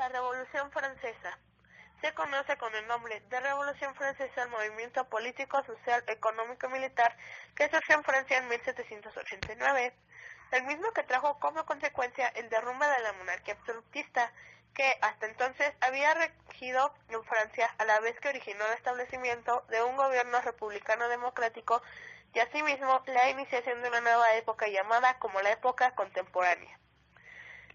La Revolución Francesa. Se conoce con el nombre de Revolución Francesa el movimiento político, social, económico y militar que surgió en Francia en 1789, el mismo que trajo como consecuencia el derrumbe de la monarquía absolutista, que hasta entonces había regido en Francia, a la vez que originó el establecimiento de un gobierno republicano democrático y asimismo la iniciación de una nueva época llamada como la época contemporánea.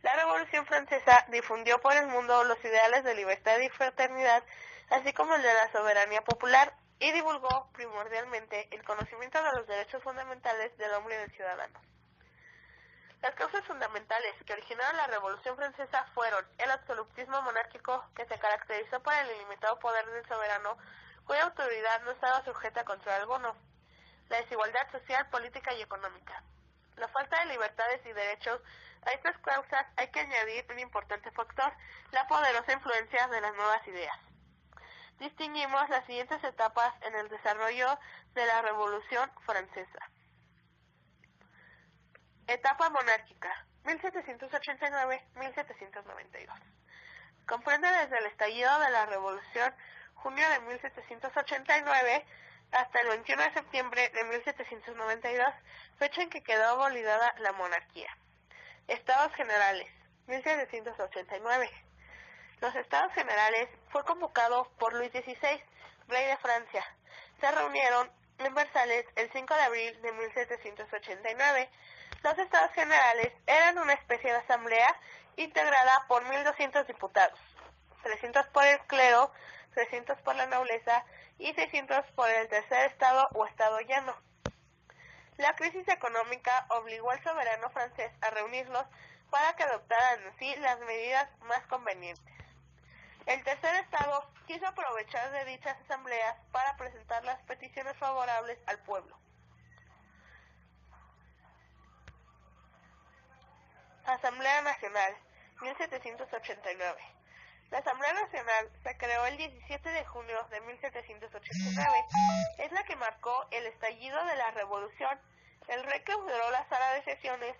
La Revolución Francesa difundió por el mundo los ideales de libertad y fraternidad, así como el de la soberanía popular, y divulgó primordialmente el conocimiento de los derechos fundamentales del hombre y del ciudadano. Las causas fundamentales que originaron la Revolución Francesa fueron el absolutismo monárquico, que se caracterizó por el ilimitado poder del soberano, cuya autoridad no estaba sujeta a control alguno, la desigualdad social, política y económica, la falta de libertades y derechos. A estas causas hay que añadir un importante factor, la poderosa influencia de las nuevas ideas. Distinguimos las siguientes etapas en el desarrollo de la Revolución Francesa. Etapa monárquica, 1789-1792. Comprende desde el estallido de la Revolución, junio de 1789, hasta el 21 de septiembre de 1792, fecha en que quedó abolida la monarquía. Estados Generales, 1789. Los Estados Generales fue convocado por Luis XVI, rey de Francia. Se reunieron en Versalles el 5 de abril de 1789. Los Estados Generales eran una especie de asamblea integrada por 1.200 diputados, 300 por el clero, 300 por la nobleza y 600 por el tercer estado o estado llano. La crisis económica obligó al soberano francés a reunirlos para que adoptaran así las medidas más convenientes. El tercer estado quiso aprovechar de dichas asambleas para presentar las peticiones favorables al pueblo. Asamblea Nacional, 1789. La Asamblea Nacional se creó el 17 de junio de 1789. Es la que marcó el estallido de la Revolución. El rey clausuró la sala de sesiones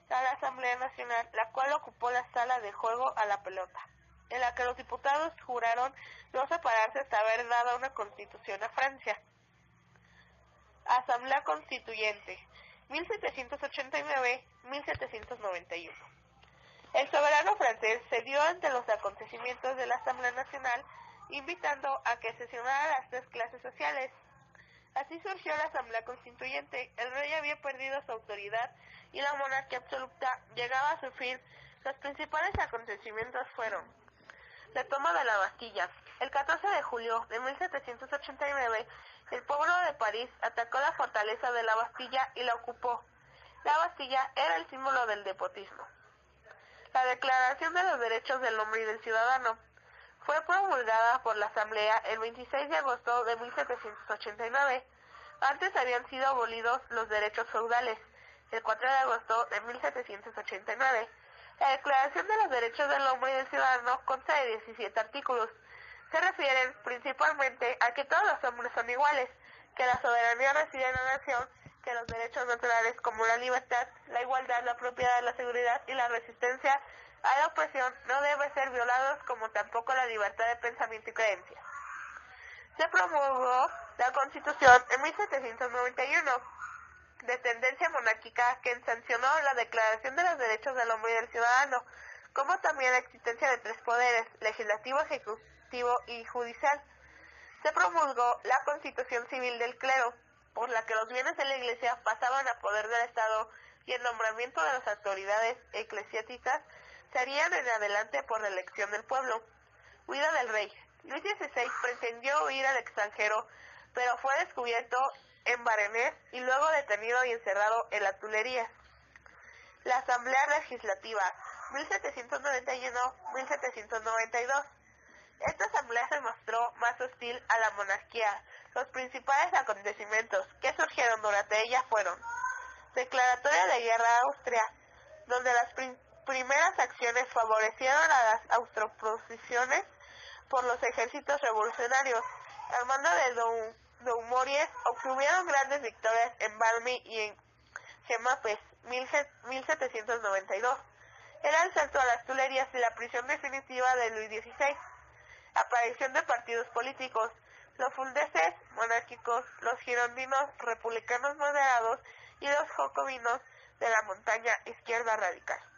a la Asamblea Nacional, la cual ocupó la sala de juego a la pelota, en la que los diputados juraron no separarse hasta haber dado una constitución a Francia. Asamblea Constituyente, 1789-1791. El soberano francés cedió ante los acontecimientos de la Asamblea Nacional, invitando a que sesionaran las tres clases sociales. Así surgió la Asamblea Constituyente. El rey había perdido su autoridad y la monarquía absoluta llegaba a su fin. Los principales acontecimientos fueron: la toma de la Bastilla. El 14 de julio de 1789, el pueblo de París atacó la fortaleza de la Bastilla y la ocupó. La Bastilla era el símbolo del despotismo. La Declaración de los Derechos del Hombre y del Ciudadano fue promulgada por la Asamblea el 26 de agosto de 1789. Antes habían sido abolidos los derechos feudales, el 4 de agosto de 1789. La Declaración de los Derechos del Hombre y del Ciudadano consta de 17 artículos. Se refieren principalmente a que todos los hombres son iguales, que la soberanía reside en la nación, que los derechos naturales como la libertad, la igualdad, la propiedad, la seguridad y la resistencia a la opresión no deben ser violados, como tampoco la libertad de pensamiento y creencia. Se promulgó la Constitución en 1791, de tendencia monárquica, que sancionó la Declaración de los Derechos del Hombre y del Ciudadano, como también la existencia de tres poderes: legislativo, ejecutivo y judicial. Se promulgó la Constitución Civil del Clero, por la que los bienes de la Iglesia pasaban a poder del Estado y el nombramiento de las autoridades eclesiásticas se harían en adelante por la elección del pueblo. Huida del rey. Luis XVI pretendió huir al extranjero, pero fue descubierto en Varennes y luego detenido y encerrado en las Tuileries. La Asamblea Legislativa, 1791-1792. Esta asamblea se mostró más hostil a la monarquía. Los principales acontecimientos que surgieron durante ella fueron: declaratoria de guerra a Austria, donde las primeras acciones favorecieron a las austroposiciones por los ejércitos revolucionarios. Al mando de Dumouriez obtuvieron grandes victorias en Valmy y en Jemmapes, 1792. era el salto a las Tullerías y la prisión definitiva de Luis XVI. Aparición de partidos políticos: los fuldeses monárquicos, los girondinos republicanos moderados y los jacobinos de la montaña izquierda radical.